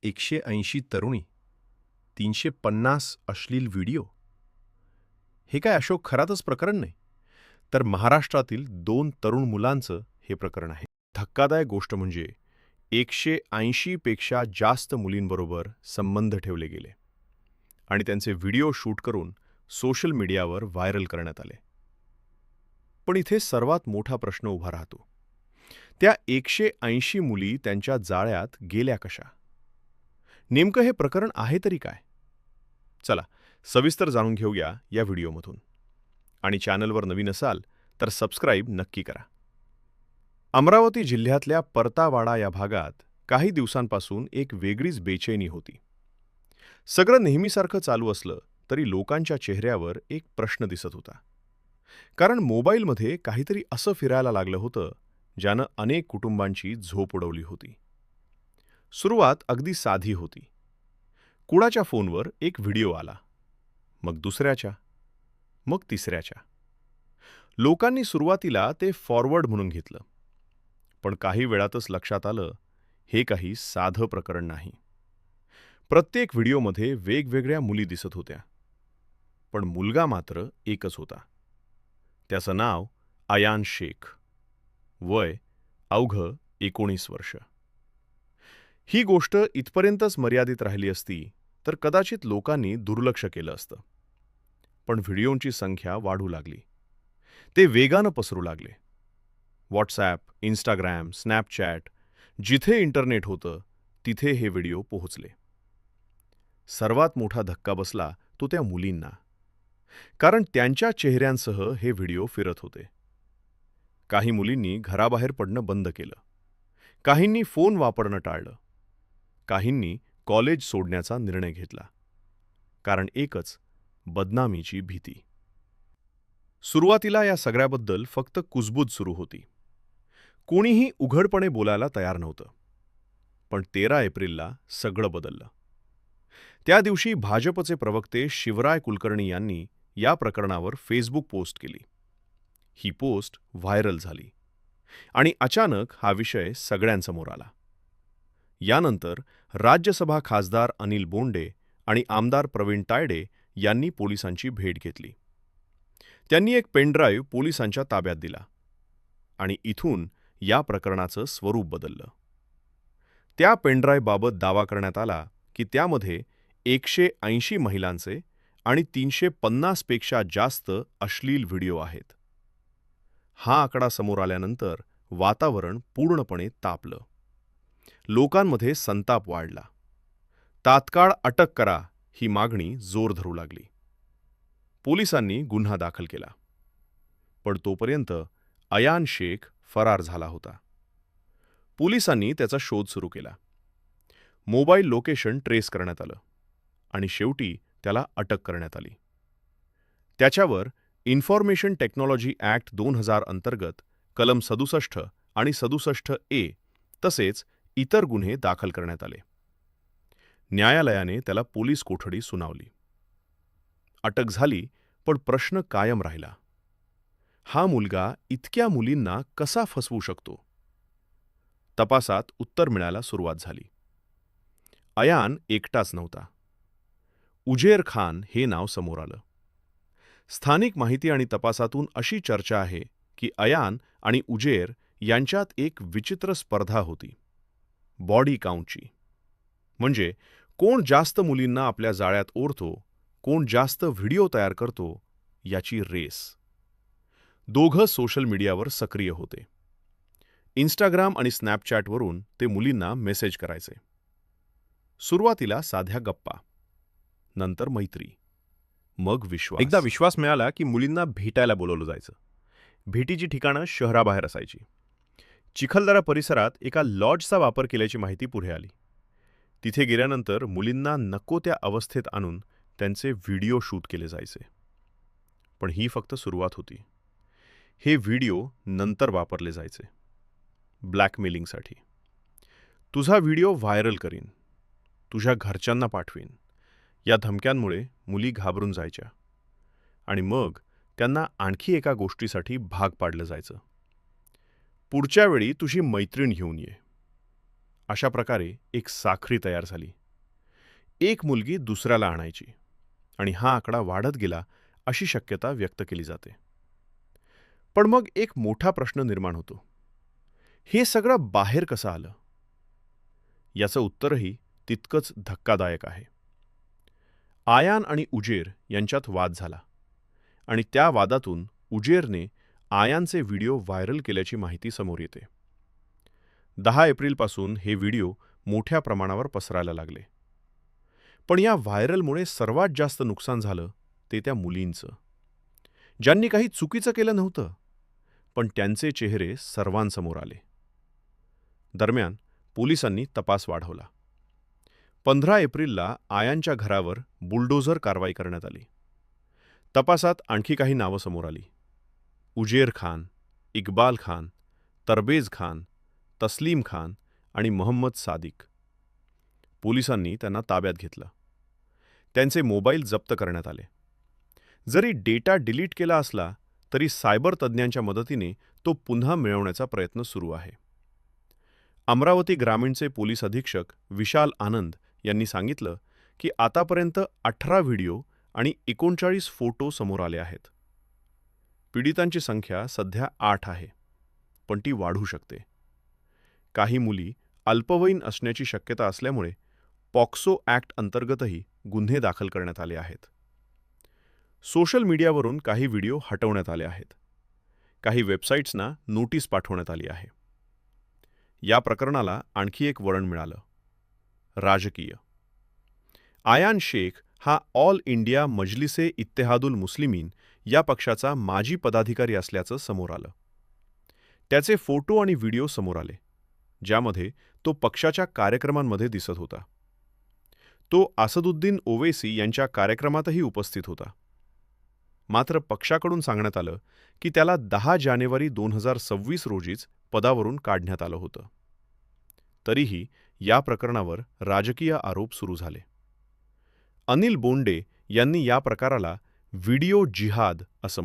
180 तरुणी, 350 अश्लील व्हिडिओ. हे काय अशोक खरातच प्रकरण नाही, तर महाराष्ट्रातील 2 तरुण मुलांचं हे प्रकरण आहे. धक्कादायक गोष्ट म्हणजे 180 पेक्षा जास्त मुलींबरोबर संबंध ठेवले गेले आणि त्यांचे व्हिडिओ शूट करून सोशल मीडियावर व्हायरल करण्यात आले. पण इथे सर्वात मोठा प्रश्न उभा राहतो. त्या 180 मुली त्यांच्या जाळ्यात गेल्या कशा? नेमकं हे प्रकरण आहे तरी काय? चला सविस्तर जाणून घेऊया या व्हिडिओमधून. आणि चॅनलवर नवीन असाल तर सबस्क्राईब नक्की करा. अमरावती जिल्ह्यातल्या परतावाडा या भागात काही दिवसांपासून एक वेगळीच बेचैनी होती. सगळं नेहमीसारखं चालू असलं तरी लोकांच्या चेहऱ्यावर एक प्रश्न दिसत होता. कारण मोबाईलमध्ये काहीतरी असं फिरायला लागलं होतं ज्यानं अनेक कुटुंबांची झोप उडवली होती. सुरुवात अगदी साधी होती. कुणाच्या फोनवर एक व्हिडिओ आला, मग दुसऱ्याच्या, मग तिसऱ्याच्या. लोकांनी सुरुवातीला ते फॉरवर्ड म्हणून घेतलं. पण काही वेळातच लक्षात आलं, हे काही साधं प्रकरण नाही. प्रत्येक व्हिडिओमध्ये वेगवेगळ्या मुली दिसत होत्या, पण मुलगा मात्र एकच होता. त्याचं नाव अयान शेख, वय अवघं 19 वर्ष. ही गोष्ट इथपर्यंतच मर्यादित राहिली असती तर कदाचित लोकांनी दुर्लक्ष केलं असतं. पण व्हिडिओंची संख्या वाढू लागली. ते वेगानं पसरू लागले. व्हॉट्सॲप, इंस्टाग्राम, स्नॅपचॅट, जिथे इंटरनेट होतं तिथे हे व्हिडिओ पोहोचले. सर्वात मोठा धक्का बसला तो त्या मुलींना. कारण त्यांच्या चेहऱ्यांसह हे व्हिडिओ फिरत होते. काही मुलींनी घराबाहेर पडणं बंद केलं. काहींनी फोन वापरणं टाळलं. काहींनी कॉलेज सोडण्याचा निर्णय घेतला. कारण एकच, बदनामीची भीती. सुरुवातीला या सगळ्याबद्दल फक्त कुजबूज सुरू होती. कोणीही उघडपणे बोलायला तयार नव्हतं. पण 13 एप्रिलला सगळं बदललं. त्या दिवशी भाजपचे प्रवक्ते शिवराय कुलकर्णी यांनी या प्रकरणावर फेसबुक पोस्ट केली. ही पोस्ट व्हायरल झाली आणि अचानक हा विषय सगळ्यांसमोर आला. यानंतर राज्यसभा खासदार अनिल बोंडे आणि आमदार प्रवीण तायडे यांनी पोलिसांची भेट घेतली. त्यांनी एक पेनड्राईव्ह पोलिसांच्या ताब्यात दिला आणि इथून या प्रकरणाचं स्वरूप बदललं. त्या पेनड्राईव्हबाबत दावा करण्यात आला की त्यामध्ये 180 महिलांचे आणि 350 पेक्षा जास्त अश्लील व्हिडिओ आहेत. हा आकडा समोर आल्यानंतर वातावरण पूर्णपणे तापलं. लोकांमध्ये संताप वाढला. तात्काळ अटक करा ही मागणी जोर धरू लागली. पोलिसांनी गुन्हा दाखल केला. पण तोपर्यंत अयान शेख फरार झाला होता. पोलिसांनी त्याचा शोध सुरू केला. मोबाईल लोकेशन ट्रेस करण्यात आलं आणि शेवटी त्याला अटक करण्यात आली. त्याच्यावर इन्फॉर्मेशन टेक्नॉलॉजी ॲक्ट 2000 अंतर्गत कलम 67 आणि 67A तसेच इतर गुन्हे दाखल करण्यात आले. न्यायालयाने त्याला पोलीस कोठडी सुनावली. अटक झाली, पण प्रश्न कायम राहिला. हा मुलगा इतक्या मुलींना कसा फसवू शकतो? तपासात उत्तर मिळायला सुरुवात झाली. अयान एकटाच नव्हता. उजेर खान हे नाव समोर आलं. स्थानिक माहिती आणि तपासातून अशी चर्चा आहे की अयान आणि उजेर यांच्यात एक विचित्र स्पर्धा होती. बॉडी काउंटची. म्हणजे कोण जास्त मुलींना आपल्या जाळ्यात ओढतो, कोण जास्त व्हिडिओ तयार करतो, याची रेस. दोघं सोशल मीडियावर सक्रिय होते. इंस्टाग्राम आणि स्नॅपचॅटवरून ते मुलींना मेसेज करायचे. सुरुवातीला साध्या गप्पा, नंतर मैत्री, मग विश्वास. एकदा विश्वास मिळाला की मुलींना भेटायला बोलवलं जायचं. भेटीची ठिकाणं शहराबाहेर असायची. चिखलदरा परिसरात एका लॉजचा वापर केल्याची माहिती पुढे आली. तिथे गेल्यानंतर मुलींना नको त्या अवस्थेत आणून त्यांचे व्हिडिओ शूट केले जायचे. पण ही फक्त सुरुवात होती. हे व्हिडिओ नंतर वापरले जायचे. ब्लॅकमेलिंगसाठी. तुझा व्हिडिओ व्हायरल करीन, तुझ्या घरच्यांना पाठवीन, या धमक्यांमुळे मुली घाबरून जायच्या. आणि मग त्यांना आणखी एका गोष्टीसाठी भाग पाडलं जायचं. पुढच्या वेळी तुझी मैत्रीण घेऊन ये. अशा प्रकारे एक साखळी तयार झाली. एक मुलगी दुसऱ्याला आणायची आणि हा आकडा वाढत गेला अशी शक्यता व्यक्त केली जाते. पण मग एक मोठा प्रश्न निर्माण होतो. हे सगळं बाहेर कसं आलं? याचं उत्तरही तितकंच धक्कादायक आहे. आयान आणि उजेर यांच्यात वाद झाला आणि त्या वादातून उजेरने आयानचे व्हिडिओ व्हायरल केल्याची माहिती समोर येते. 10 एप्रिलपासून हे व्हिडिओ मोठ्या प्रमाणावर पसरायला लागले. पण या व्हायरलमुळे सर्वात जास्त नुकसान झालं ते त्या मुलींचं, ज्यांनी काही चुकीचं केलं नव्हतं, पण त्यांचे चेहरे सर्वांसमोर आले. दरम्यान पोलिसांनी तपास वाढवला. 15 एप्रिलला आयानच्या घरावर बुलडोझर कारवाई करण्यात आली. तपासात आणखी काही नावं समोर आली. उजेर खान, इक्बाल खान, तरबेज खान, तस्लीम खान आणि मोहम्मद सादिक. पोलिसांनी त्यांना ताब्यात घेतलं. त्यांचे मोबाईल जप्त करण्यात आले. जरी डेटा डिलीट केला असला तरी सायबर तज्ज्ञांच्या मदतीने तो पुन्हा मिळवण्याचा प्रयत्न सुरू आहे. अमरावती ग्रामीणचे पोलीस अधीक्षक विशाल आनंद यांनी सांगितलं की आतापर्यंत 18 व्हिडिओ आणि 39 फोटो समोर आले आहेत. पीडितांची संख्या सध्या 8 आहे, पण ती वाढू शकते. काही मुली अल्पवयीन असण्याची शक्यता असल्यामुळे पॉक्सो ॲक्ट अंतर्गतही गुन्हे दाखल करण्यात आले आहेत. सोशल मीडियावरून काही व्हिडिओ हटवण्यात आले आहेत. काही वेबसाईट्सना नोटीस पाठवण्यात आली आहे. या प्रकरणाला आणखी एक वळण मिळालं, राजकीय. आयान शेख हा ऑल इंडिया मजलिसे इत्तेहादुल मुस्लिमीन या पक्षाचा माजी पदाधिकारी असल्याचं समोर आलं. त्याचे फोटो आणि व्हिडिओ समोर आले, ज्यामध्ये तो पक्षाच्या कार्यक्रमांमध्ये दिसत होता. तो असदुद्दीन ओवैसी यांच्या कार्यक्रमातही उपस्थित होता. मात्र पक्षाकडून सांगण्यात आलं की त्याला 10 जानेवारी 2026 रोजीच पदावरून काढण्यात आलं होतं. तरीही या प्रकरणावर राजकीय आरोप सुरू झाले. अनिल बोंडे यांनी या प्रकाराला व्हिडिओ जिहाद असं